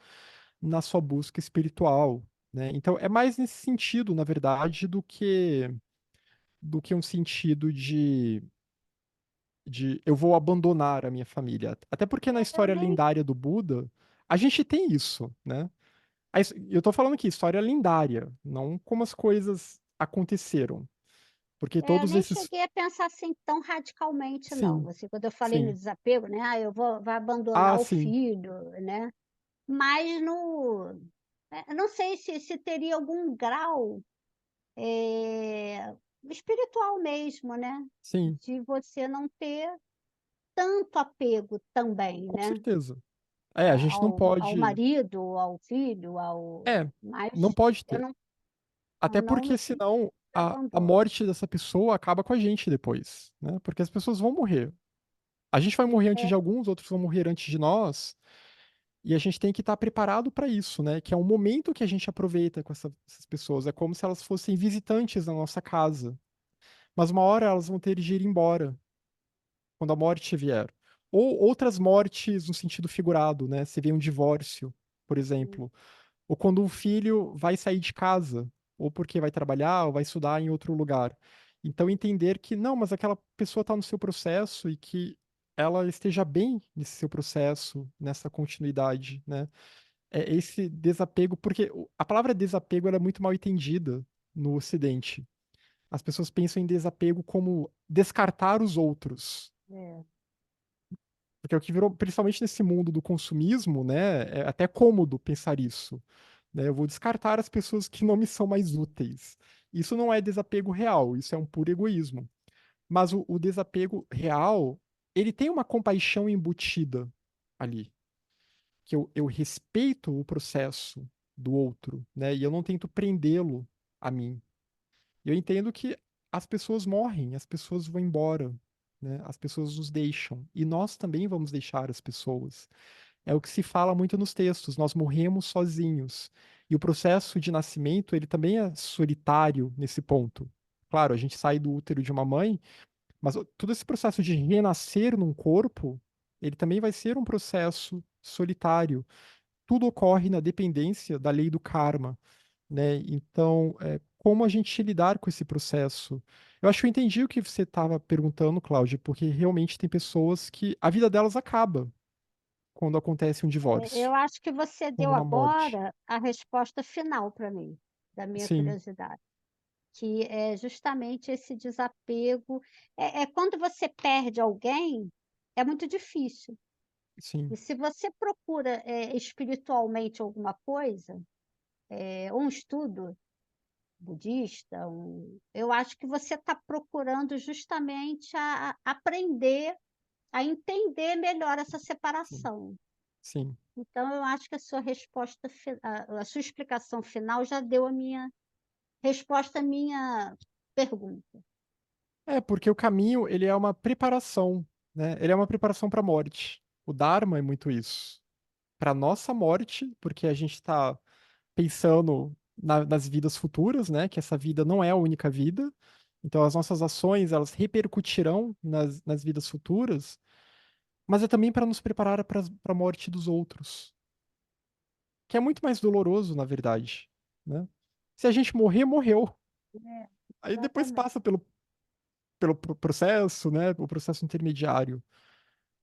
na sua busca espiritual, né? Então, é mais nesse sentido, na verdade, do que um sentido de eu vou abandonar a minha família. Até porque na Eu história nem, lendária do Buda, a gente tem isso, né? Eu tô falando aqui, história lendária, não como as coisas aconteceram. Porque eu todos nem esses. cheguei a pensar assim tão radicalmente, não. Sim, Assim, quando eu falei no sim. desapego, né? Ah, vai abandonar Ah, o sim, filho, né? Mas no, eu não sei se teria algum grau espiritual mesmo, né? sim, De você não ter tanto apego também, com né? certeza. É, a gente não Ao pode. marido, ao filho, ao. É, não Mas pode eu ter. não, Até não no porque sentido senão de a abandono. morte dessa pessoa acaba com a gente depois, né? Porque as pessoas vão morrer. A gente vai morrer antes É, de alguns, outros vão morrer antes de nós. E a gente tem que estar preparado para isso, né? Que é um momento que a gente aproveita com essas pessoas. É como se elas fossem visitantes na nossa casa. Mas uma hora elas vão ter de ir embora, quando a morte vier. Ou outras mortes no sentido figurado, né? Você vê um divórcio, por exemplo. Ou quando um filho vai sair de casa, ou porque vai trabalhar, ou vai estudar em outro lugar. Então, entender que não, mas aquela pessoa está no seu processo e que ela esteja bem nesse seu processo, nessa continuidade, né? É esse desapego, porque a palavra desapego ela é muito mal entendida no Ocidente. As pessoas pensam em desapego como descartar os outros. é, Porque é o que virou, principalmente nesse mundo do consumismo, né? É até cômodo pensar isso, né? Eu vou descartar as pessoas que não me são mais úteis. Isso não é desapego real, isso é um puro egoísmo. Mas o desapego real, ele tem uma compaixão embutida ali, que eu respeito o processo do outro, né? E eu não tento prendê-lo a mim. Eu entendo que as pessoas morrem, as pessoas vão embora, né? As pessoas nos deixam. E nós também vamos deixar as pessoas. É o que se fala muito nos textos, nós morremos sozinhos. E o processo de nascimento, ele também é solitário nesse ponto. Claro, a gente sai do útero de uma mãe, mas todo esse processo de renascer num corpo, ele também vai ser um processo solitário. Tudo ocorre na dependência da lei do karma, né? Então, como a gente lidar com esse processo? Eu acho que eu entendi o que você estava perguntando, Cláudia, porque realmente tem pessoas que a vida delas acaba quando acontece um divórcio, eu acho que você quando deu uma morte. agora a resposta final para mim, da minha Sim, curiosidade, que é justamente esse desapego. É quando você perde alguém, é muito difícil. sim, E se você procura espiritualmente alguma coisa, um estudo budista, eu acho que você está procurando justamente aprender a entender melhor essa sim, separação. sim. Então, eu acho que a sua resposta, a sua explicação final já deu a minha resposta à minha pergunta. É, porque o caminho, ele é uma preparação, né? Ele é uma preparação para a morte. O Dharma é muito isso. Para nossa morte, porque a gente está pensando nas vidas futuras, né? Que essa vida não é a única vida. Então, as nossas ações, elas repercutirão nas vidas futuras, mas é também para nos preparar para a morte dos outros, que é muito mais doloroso, na verdade, né? Se a gente morrer, morreu. É, Aí depois exatamente. passa pelo processo, né? O processo intermediário.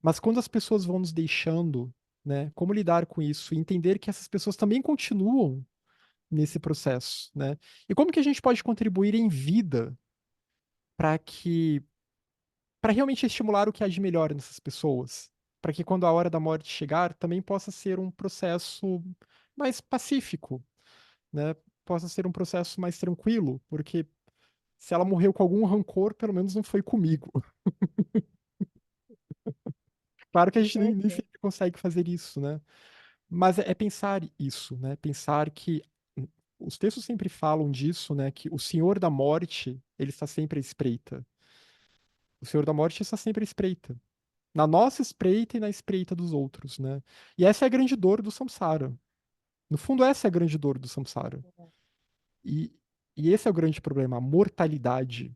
Mas quando as pessoas vão nos deixando, né? Como lidar com isso? E entender que essas pessoas também continuam nesse processo, né? E como que a gente pode contribuir em vida para que para realmente estimular o que há de melhor nessas pessoas, para que quando a hora da morte chegar, também possa ser um processo mais pacífico, né? Possa ser um processo mais tranquilo, porque se ela morreu com algum rancor, pelo menos não foi comigo. Claro que a gente nem Perfeito. sempre consegue fazer isso, né? Mas é pensar isso, né? Pensar que os textos sempre falam disso, né? Que o Senhor da Morte, ele está sempre à espreita. O Senhor da Morte está sempre à espreita. Na nossa espreita e na espreita dos outros, né? E essa é a grande dor do samsara. No fundo, essa é a grande dor do samsara. E, e esse é o grande problema, a mortalidade,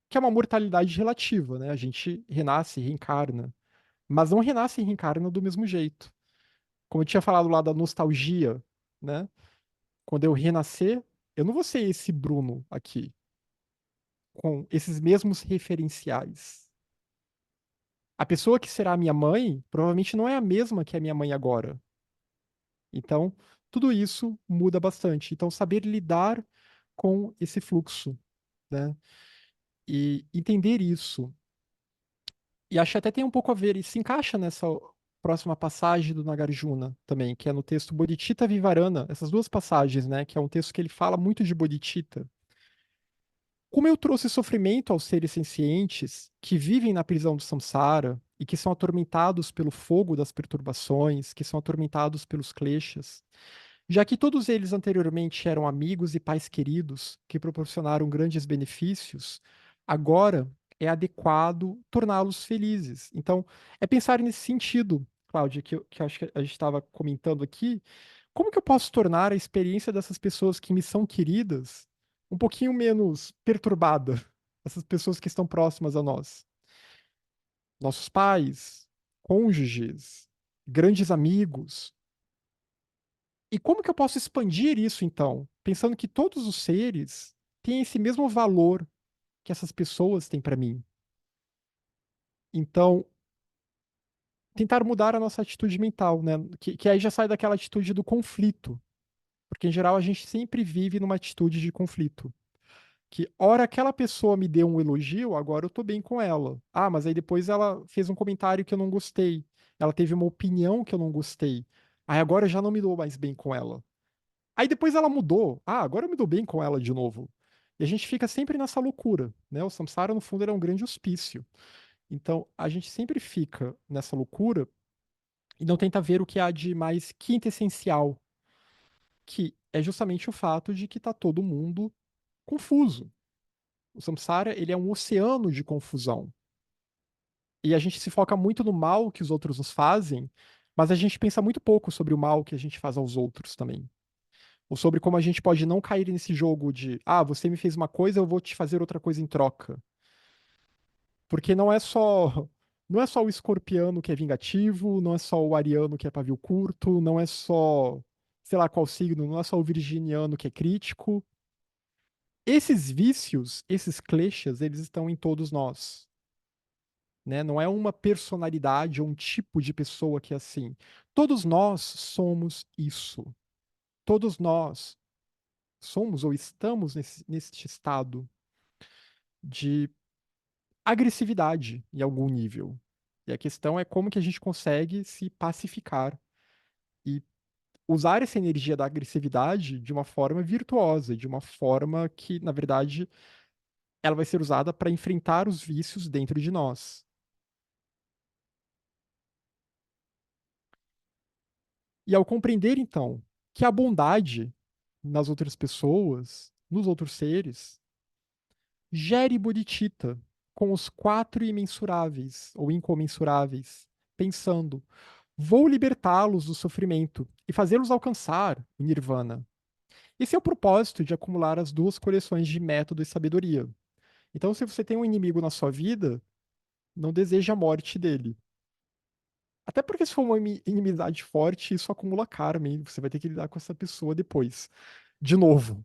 que é uma mortalidade relativa, né? A gente renasce, reencarna, mas não renasce e reencarna do mesmo jeito. Como eu tinha falado lá da nostalgia, né? Quando eu renascer, eu não vou ser esse Bruno aqui, com esses mesmos referenciais. A pessoa que será minha mãe provavelmente não é a mesma que é minha mãe agora. Então, tudo isso muda bastante. Então, saber lidar com esse fluxo, né? E entender isso. E acho que até tem um pouco a ver, e se encaixa nessa próxima passagem do Nagarjuna também, que é no texto Bodhicitta Vivarana, essas duas passagens, né? Que é um texto que ele fala muito de Bodhicitta. Como eu trouxe sofrimento aos seres sencientes que vivem na prisão do samsara e que são atormentados pelo fogo das perturbações, que são atormentados pelos kleshas, já que todos eles anteriormente eram amigos e pais queridos que proporcionaram grandes benefícios, agora é adequado torná-los felizes. Então, é pensar nesse sentido, Cláudia, que eu acho que a gente estava comentando aqui. Como que eu posso tornar a experiência dessas pessoas que me são queridas um pouquinho menos perturbada? Essas pessoas que estão próximas a nós. Nossos pais, cônjuges, grandes amigos. E como que eu posso expandir isso, então? Pensando que todos os seres têm esse mesmo valor que essas pessoas têm para mim. Então, tentar mudar a nossa atitude mental, né? Que aí já sai daquela atitude do conflito. Porque, em geral, a gente sempre vive numa atitude de conflito. Que, ora, aquela pessoa me deu um elogio, agora eu tô bem com ela. Ah, mas aí depois ela fez um comentário que eu não gostei. Ela teve uma opinião que eu não gostei. Aí agora eu já não me dou mais bem com ela. Aí depois ela mudou. Ah, agora eu me dou bem com ela de novo. E a gente fica sempre nessa loucura, né? O samsara, no fundo, ele é um grande hospício. Então, a gente sempre fica nessa loucura e não tenta ver o que há de mais quintessencial, que é justamente o fato de que tá todo mundo confuso. O samsara, ele é um oceano de confusão. E a gente se foca muito no mal que os outros nos fazem, mas a gente pensa muito pouco sobre o mal que a gente faz aos outros também. Ou sobre como a gente pode não cair nesse jogo de, ah, você me fez uma coisa, eu vou te fazer outra coisa em troca. Porque não é só o escorpiano que é vingativo, não é só o ariano que é pavio curto, não é só, sei lá qual signo, não é só o virginiano que é crítico. Esses vícios, esses kleshas, eles estão em todos nós, né? Não é uma personalidade ou um tipo de pessoa que é assim. Todos nós somos isso. Todos nós somos ou estamos nesse estado de agressividade em algum nível. E a questão é como que a gente consegue se pacificar e usar essa energia da agressividade de uma forma virtuosa, de uma forma que, na verdade, ela vai ser usada para enfrentar os vícios dentro de nós. E ao compreender, então, que a bondade nas outras pessoas, nos outros seres, gere bodhicitta. com os quatro imensuráveis ou incomensuráveis, pensando: vou libertá-los do sofrimento e fazê-los alcançar o nirvana. Esse é o propósito de acumular as duas coleções de método e sabedoria. Então, se você tem um inimigo na sua vida, não deseje a morte dele. Até porque se for uma inimizade forte, isso acumula karma, hein? Você vai ter que lidar com essa pessoa depois. De novo,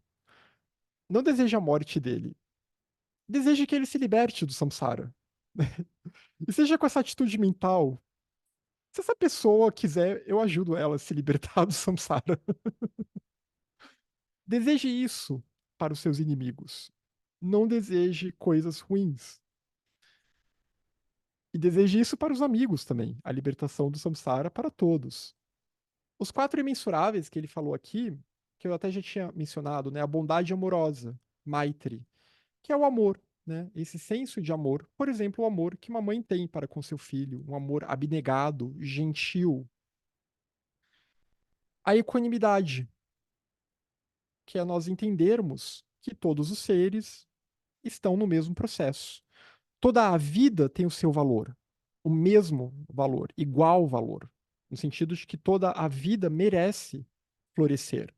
não deseje a morte dele. Deseje que ele se liberte do samsara. E seja com essa atitude mental. Se essa pessoa quiser, eu ajudo ela a se libertar do samsara. Deseje isso para os seus inimigos. Não deseje coisas ruins. E deseje isso para os amigos também. A libertação do samsara para todos. Os quatro imensuráveis que ele falou aqui, que eu até já tinha mencionado, né? A bondade amorosa, Maitri, que é o amor, né? Esse senso de amor. Por exemplo, o amor que uma mãe tem para com seu filho, um amor abnegado, gentil. A equanimidade, que é nós entendermos que todos os seres estão no mesmo processo. Toda a vida tem o seu valor, o mesmo valor, igual valor, no sentido de que toda a vida merece florescer.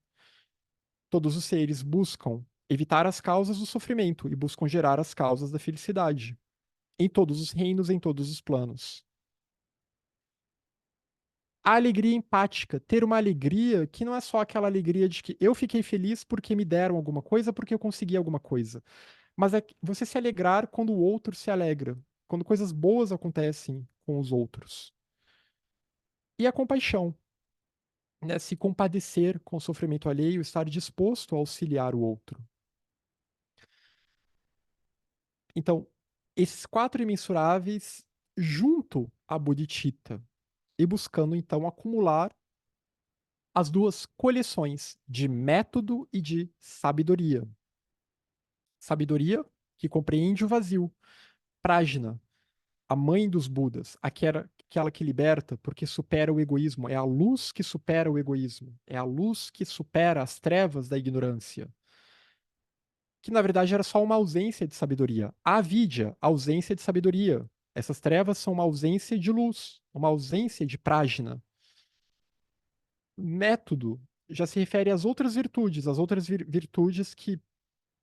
Todos os seres buscam evitar as causas do sofrimento e buscam gerar as causas da felicidade, em todos os reinos, em todos os planos. A alegria empática, ter uma alegria que não é só aquela alegria de que eu fiquei feliz porque me deram alguma coisa, porque eu consegui alguma coisa, mas é você se alegrar quando o outro se alegra, quando coisas boas acontecem com os outros. E a compaixão, né? Se compadecer com o sofrimento alheio, estar disposto a auxiliar o outro. Então, esses quatro imensuráveis junto à bodhicitta e buscando então acumular as duas coleções de método e de sabedoria. Sabedoria que compreende o vazio. Prajna, a mãe dos Budas, aquela que liberta porque supera o egoísmo. É a luz que supera o egoísmo. É a luz que supera as trevas da ignorância. Que na verdade era só uma ausência de sabedoria. A avidya, ausência de sabedoria. Essas trevas são uma ausência de luz, uma ausência de prajna. Método já se refere às outras virtudes, às outras virtudes que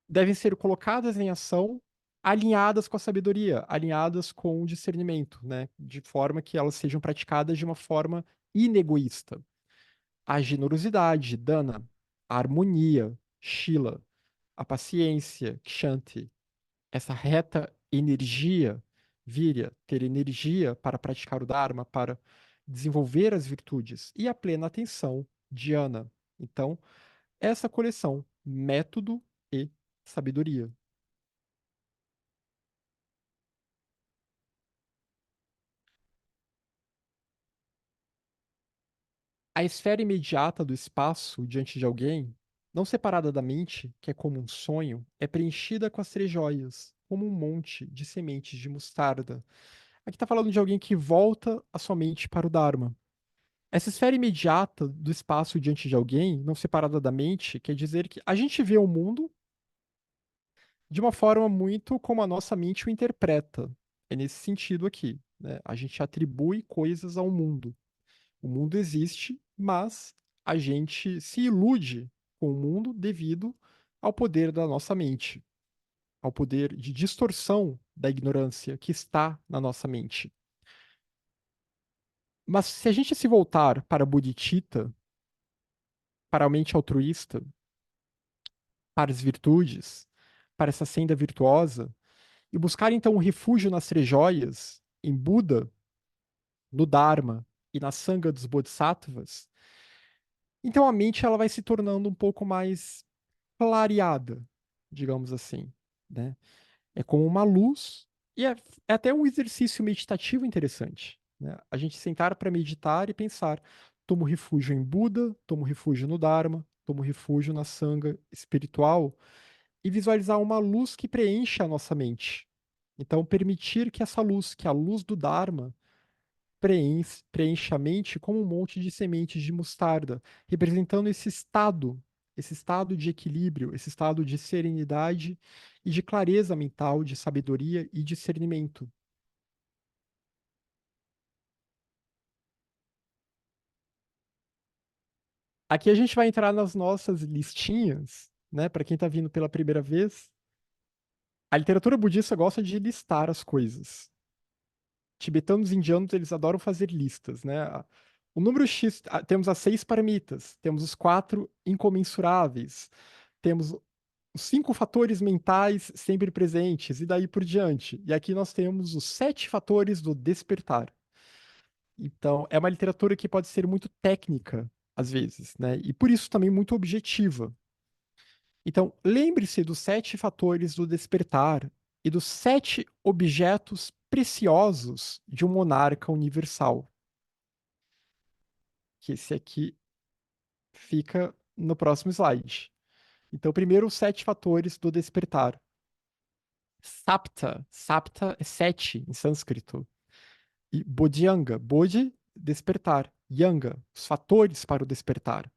devem ser colocadas em ação, alinhadas com a sabedoria, alinhadas com o discernimento, né? De forma que elas sejam praticadas de uma forma inegoísta. A generosidade, dana, a harmonia, shila, a paciência, kshanti, essa reta energia, virya, ter energia para praticar o Dharma, para desenvolver as virtudes, e a plena atenção, dhyana. Então, essa coleção, método e sabedoria. A esfera imediata do espaço diante de alguém, não separada da mente, que é como um sonho, é preenchida com as três joias, como um monte de sementes de mostarda. Aqui está falando de alguém que volta a sua mente para o Dharma. Essa esfera imediata do espaço diante de alguém, não separada da mente, quer dizer que a gente vê o mundo de uma forma muito como a nossa mente o interpreta. É nesse sentido aqui, né? A gente atribui coisas ao mundo. O mundo existe, mas a gente se ilude com o mundo devido ao poder da nossa mente, ao poder de distorção da ignorância que está na nossa mente. Mas se a gente se voltar para a bodhicitta, para a mente altruísta, para as virtudes, para essa senda virtuosa, e buscar então um refúgio nas três joias, em Buda, no Dharma e na Sangha dos Bodhisattvas, então a mente ela vai se tornando um pouco mais clareada, digamos assim, né? É como uma luz e é até um exercício meditativo interessante, né? A gente sentar para meditar e pensar, tomo refúgio em Buda, tomo refúgio no Dharma, tomo refúgio na Sangha espiritual e visualizar uma luz que preencha a nossa mente. Então, permitir que essa luz, que é a luz do Dharma, preencha a mente como um monte de sementes de mostarda, representando esse estado esse estado de equilíbrio, esse estado de serenidade e de clareza mental, de sabedoria e discernimento. Aqui a gente vai entrar nas nossas listinhas, né? Para quem está vindo pela primeira vez, a literatura budista gosta de listar as coisas. Tibetanos e indianos, eles adoram fazer listas, né? O número X, temos as 6 paramitas, temos os 4 incomensuráveis, temos os 5 fatores mentais sempre presentes, e daí por diante. E aqui nós temos os 7 fatores do despertar. Então, é uma literatura que pode ser muito técnica, às vezes, né? E por isso também muito objetiva. Então, lembre-se dos 7 fatores do despertar e dos 7 objetos preciosos de um monarca universal. Que esse aqui fica no próximo slide. Então, primeiro, os 7 fatores do despertar. Sapta. Sapta é 7 em sânscrito. E Bodhyanga. Bodhi, despertar. Yanga, os fatores para o despertar.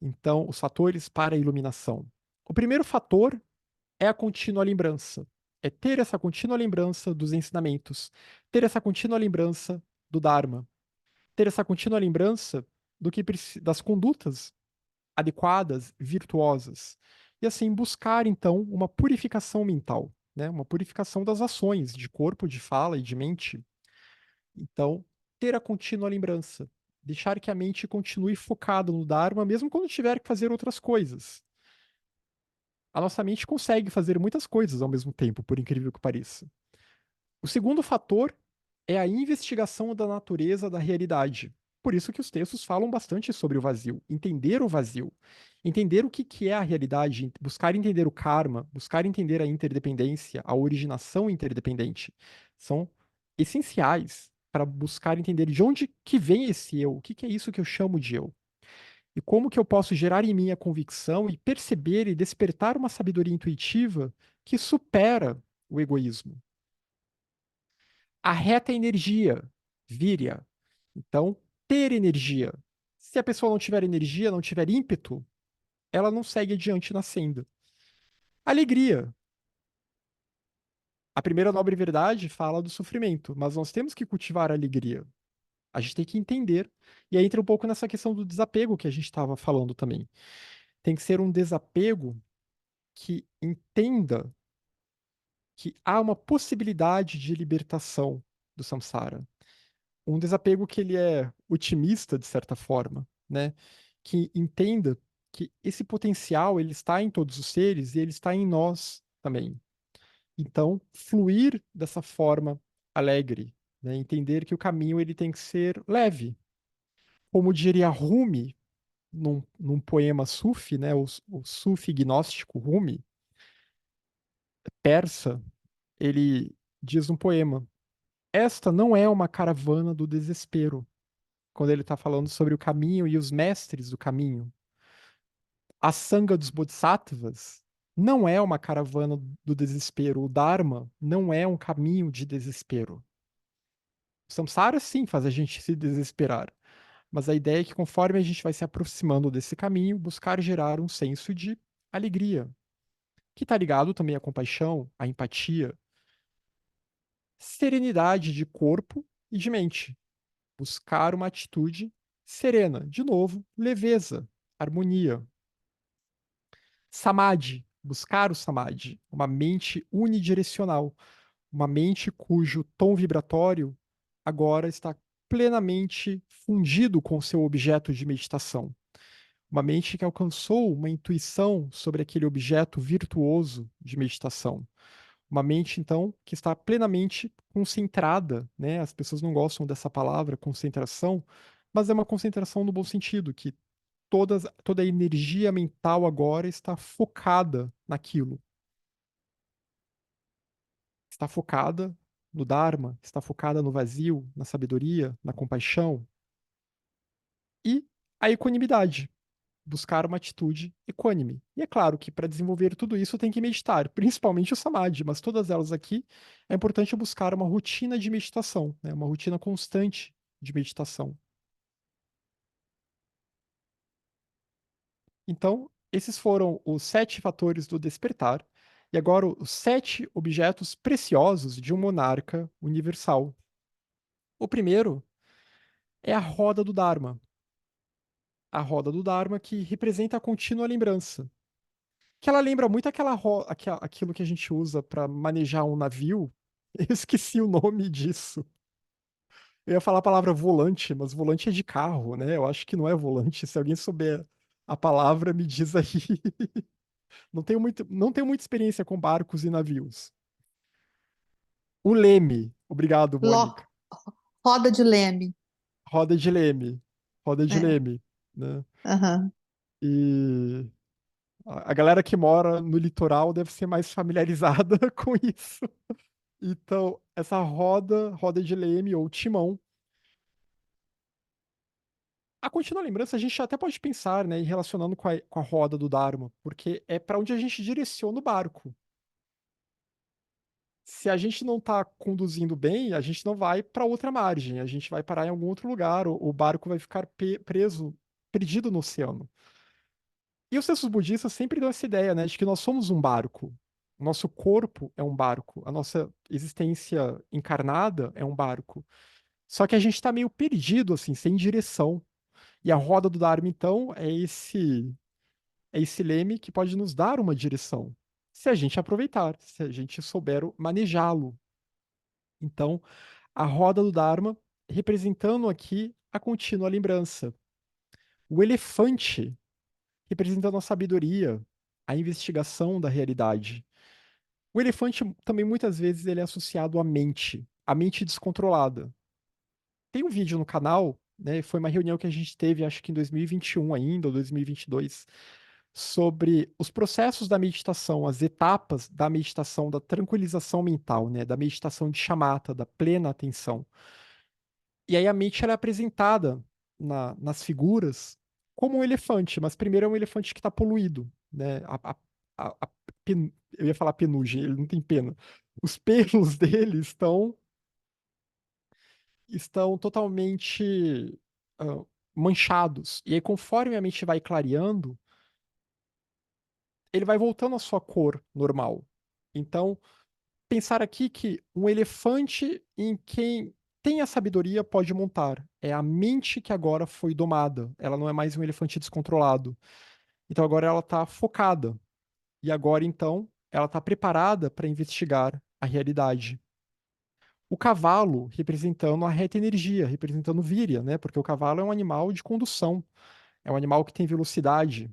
Então, os fatores para a iluminação. O primeiro fator é a contínua lembrança. É ter essa contínua lembrança dos ensinamentos, ter essa contínua lembrança do Dharma, ter essa contínua lembrança das condutas adequadas, virtuosas. E assim buscar então uma purificação mental, né? Uma purificação das ações de corpo, de fala e de mente. Então, ter a contínua lembrança, deixar que a mente continue focada no Dharma, mesmo quando tiver que fazer outras coisas. A nossa mente consegue fazer muitas coisas ao mesmo tempo, por incrível que pareça. O segundo fator é a investigação da natureza da realidade. Por isso que os textos falam bastante sobre o vazio, entender o que é a realidade, buscar entender o karma, buscar entender a interdependência, a originação interdependente. São essenciais para buscar entender de onde que vem esse eu, o que é isso que eu chamo de eu. E como que eu posso gerar em mim a convicção e perceber e despertar uma sabedoria intuitiva que supera o egoísmo. A reta energia, víria. Então, ter energia. Se a pessoa não tiver energia, não tiver ímpeto, ela não segue adiante na senda. Alegria. A primeira nobre verdade fala do sofrimento, mas nós temos que cultivar a alegria. A gente tem que entender. E aí entra um pouco nessa questão do desapego que a gente estava falando também. Tem que ser um desapego que entenda que há uma possibilidade de libertação do samsara. Um desapego que ele é otimista, de certa forma, né? Que entenda que esse potencial ele está em todos os seres e ele está em nós também. Então, fluir dessa forma alegre, né? Entender que o caminho ele tem que ser leve. Como diria Rumi, num poema Sufi, né? O Sufi gnóstico Rumi, persa, ele diz um poema: esta não é uma caravana do desespero, quando ele está falando sobre o caminho e os mestres do caminho. A sanga dos bodhisattvas não é uma caravana do desespero. O Dharma não é um caminho de desespero. O samsara, sim, faz a gente se desesperar. Mas a ideia é que conforme a gente vai se aproximando desse caminho, buscar gerar um senso de alegria, que está ligado também à compaixão, à empatia, serenidade de corpo e de mente. Buscar uma atitude serena. De novo, leveza, harmonia. Samadhi, buscar o samadhi, uma mente unidirecional, uma mente cujo tom vibratório agora está plenamente fundido com seu objeto de meditação. Uma mente que alcançou uma intuição sobre aquele objeto virtuoso de meditação. Uma mente, então, que está plenamente concentrada, né? As pessoas não gostam dessa palavra, concentração, mas é uma concentração no bom sentido, que toda a energia mental agora está focada naquilo. Está focada no Dharma, está focada no vazio, na sabedoria, na compaixão. E a equanimidade, buscar uma atitude equânime. E é claro que para desenvolver tudo isso tem que meditar, principalmente o Samadhi, mas todas elas aqui é importante buscar uma rotina de meditação, né? Uma rotina constante de meditação. Então, Esses foram os 7 fatores do despertar. E agora, os 7 objetos preciosos de um monarca universal. O primeiro é a roda do Dharma. A roda do Dharma que representa a contínua lembrança. Que ela lembra muito aquilo que a gente usa para manejar um navio. Eu esqueci o nome disso. Eu ia falar a palavra volante, mas volante é de carro, né? Eu acho que não é volante. Se alguém souber a palavra, me diz aí. Não tenho muita experiência com barcos e navios. O leme. Obrigado, Mônica. Ló, roda de leme. Roda de leme. Roda de É, leme, né? aham. E a galera que mora no litoral deve ser mais familiarizada com isso. Então, essa roda de leme ou timão, a contínua lembrança a gente até pode pensar, né, em relacionando com a roda do Dharma, porque é para onde a gente direciona o barco. Se a gente não está conduzindo bem, a gente não vai para outra margem, a gente vai parar em algum outro lugar, o barco vai ficar preso, perdido no oceano. E os textos budistas sempre dão essa ideia, né, de que nós somos um barco. O nosso corpo é um barco, a nossa existência encarnada é um barco. Só que a gente está meio perdido, assim, sem direção. E a roda do Dharma, então, é esse leme que pode nos dar uma direção, se a gente aproveitar, se a gente souber manejá-lo. Então, a roda do Dharma, representando aqui a contínua lembrança. O elefante, representando a sabedoria, a investigação da realidade. O elefante também muitas vezes ele é associado à mente, a mente descontrolada. Tem um vídeo no canal, né? Foi uma reunião que a gente teve, acho que em 2021 ainda, ou 2022, sobre os processos da meditação, as etapas da meditação, da tranquilização mental, né? Da meditação de chamata, da plena atenção. E aí a mente ela é apresentada nas figuras como um elefante, mas primeiro é um elefante que está poluído, né? Eu ia falar penugem, ele não tem pena. Os pelos dele estão totalmente ah, manchados. E aí, conforme a mente vai clareando, ele vai voltando à sua cor normal. Então, pensar aqui que um elefante em quem tem a sabedoria pode montar. É a mente que agora foi domada. Ela não é mais um elefante descontrolado. Então agora ela está focada. E agora então ela está preparada para investigar a realidade. O cavalo representando a reta energia, representando Víria, né? Porque o cavalo é um animal de condução, é um animal que tem velocidade.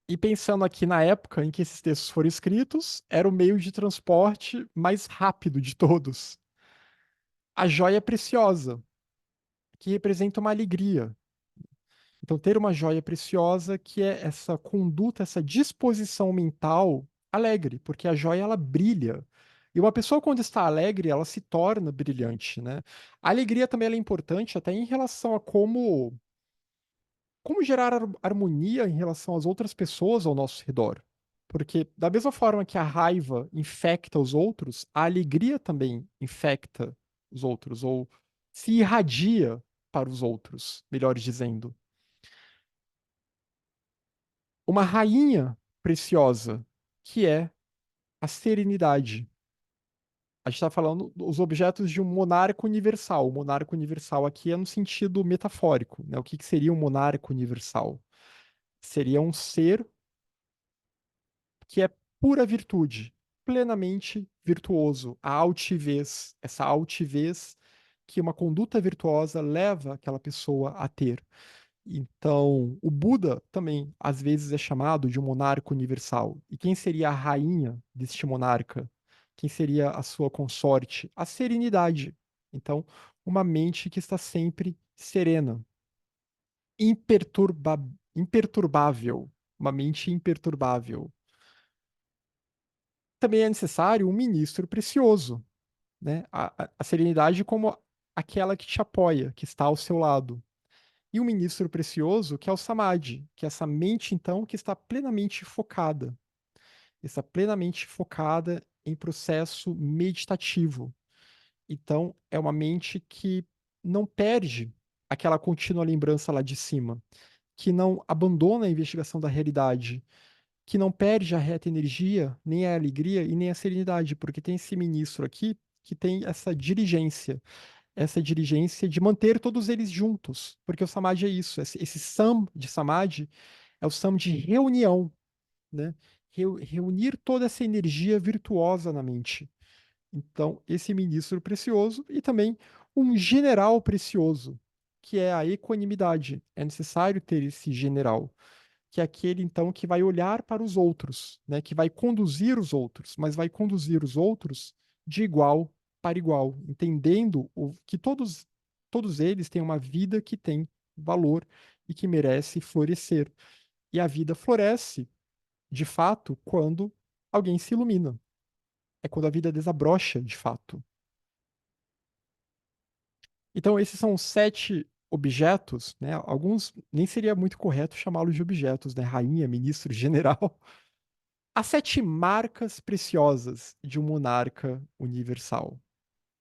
E pensando aqui na época em que esses textos foram escritos, era o meio de transporte mais rápido de todos. A joia preciosa, que representa uma alegria. Então, ter uma joia preciosa que é essa conduta, essa disposição mental alegre, porque a joia ela brilha. E uma pessoa, quando está alegre, ela se torna brilhante, né? A alegria também ela é importante até em relação a como gerar harmonia em relação às outras pessoas ao nosso redor. Porque, da mesma forma que a raiva infecta os outros, a alegria também infecta os outros, ou se irradia para os outros, melhor dizendo. Uma rainha preciosa, que é a serenidade. A gente está falando dos objetos de um monarca universal. O monarca universal aqui é no sentido metafórico, né? O que seria um monarca universal? Seria um ser que é pura virtude, plenamente virtuoso, a altivez, essa altivez que uma conduta virtuosa leva aquela pessoa a ter. Então, o Buda também, às vezes, é chamado de um monarca universal. E quem seria a rainha deste monarca? Quem seria a sua consorte? A serenidade. Então, uma mente que está sempre serena, imperturbável. Uma mente imperturbável. Também é necessário um ministro precioso, né? A serenidade como aquela que te apoia, que está ao seu lado. E um ministro precioso que é o Samadhi, que é essa mente, então, que está plenamente focada em processo meditativo. Então, é uma mente que não perde aquela contínua lembrança lá de cima, que não abandona a investigação da realidade, que não perde a reta energia, nem a alegria e nem a serenidade, porque tem esse ministro aqui que tem essa dirigência de manter todos eles juntos, porque o samadhi é isso, esse sam de samadhi é o sam de reunião, né? Reunir toda essa energia virtuosa na mente. Então, esse ministro precioso e também um general precioso, que é a equanimidade. É necessário ter esse general, que é aquele então que vai olhar para os outros, né, que vai conduzir os outros, mas vai conduzir os outros de igual para igual, entendendo que todos eles têm uma vida que tem valor e que merece florescer. E a vida floresce, de fato, quando alguém se ilumina. É quando a vida desabrocha, de fato. Então, esses são os 7 objetos, né? Alguns nem seria muito correto chamá-los de objetos, né? Rainha, ministro, general. As 7 marcas preciosas de um monarca universal,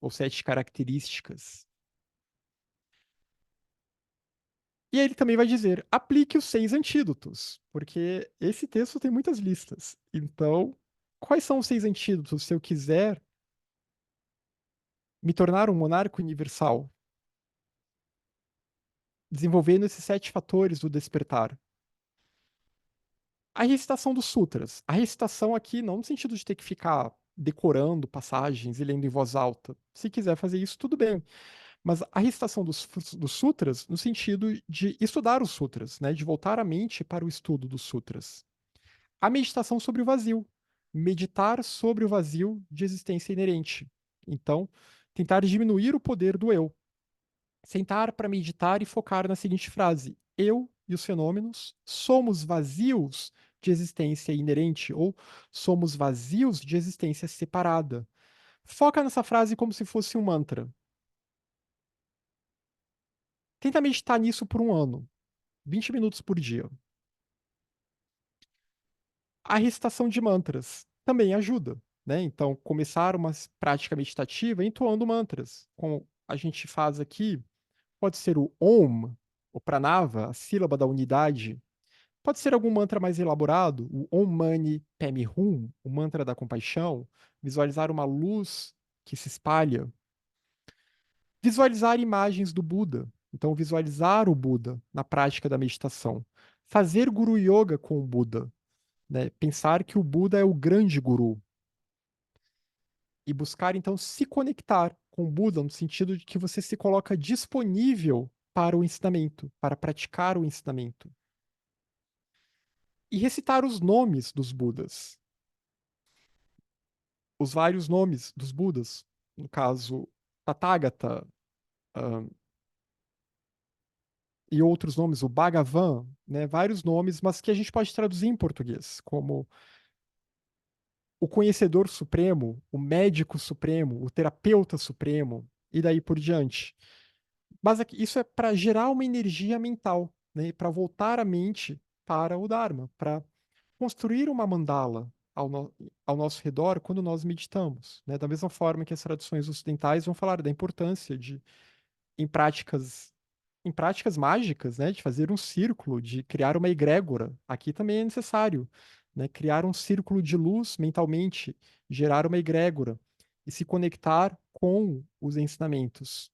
ou 7 características. E aí ele também vai dizer: aplique os 6 antídotos, porque esse texto tem muitas listas. Então, quais são os 6 antídotos se eu quiser me tornar um monarca universal? Desenvolvendo esses 7 fatores do despertar. A recitação dos sutras. A recitação aqui não no sentido de ter que ficar decorando passagens e lendo em voz alta. Se quiser fazer isso, tudo bem. Mas a recitação dos sutras no sentido de estudar os sutras, né? De voltar a mente para o estudo dos sutras. A meditação sobre o vazio. Meditar sobre o vazio de existência inerente. Então, tentar diminuir o poder do eu. Sentar para meditar e focar na seguinte frase: eu e os fenômenos somos vazios de existência inerente ou somos vazios de existência separada. Foca nessa frase como se fosse um mantra. Tenta meditar nisso por um ano, 20 minutos por dia. A recitação de mantras também ajuda, né? Então, começar uma prática meditativa entoando mantras, como a gente faz aqui, pode ser o Om, o Pranava, a sílaba da unidade. Pode ser algum mantra mais elaborado, o Om Mani Padme Hum, o mantra da compaixão, visualizar uma luz que se espalha. Visualizar imagens do Buda, então visualizar o Buda na prática da meditação. Fazer Guru Yoga com o Buda, né? Pensar que o Buda é o grande guru. E buscar então se conectar com o Buda no sentido de que você se coloca disponível para o ensinamento, para praticar o ensinamento. E recitar os nomes dos Budas, os vários nomes dos Budas, no caso, Tathagata, ah, e outros nomes, o Bhagavan, né, vários nomes, mas que a gente pode traduzir em português, como o conhecedor supremo, o médico supremo, o terapeuta supremo, e daí por diante. Mas isso é para gerar uma energia mental, né, para voltar a mente para o Dharma, para construir uma mandala ao nosso redor quando nós meditamos, né? Da mesma forma que as tradições ocidentais vão falar da importância de, em práticas, em práticas mágicas, né? De fazer um círculo, de criar uma egrégora. Aqui também é necessário, né? Criar um círculo de luz mentalmente, gerar uma egrégora e se conectar com os ensinamentos.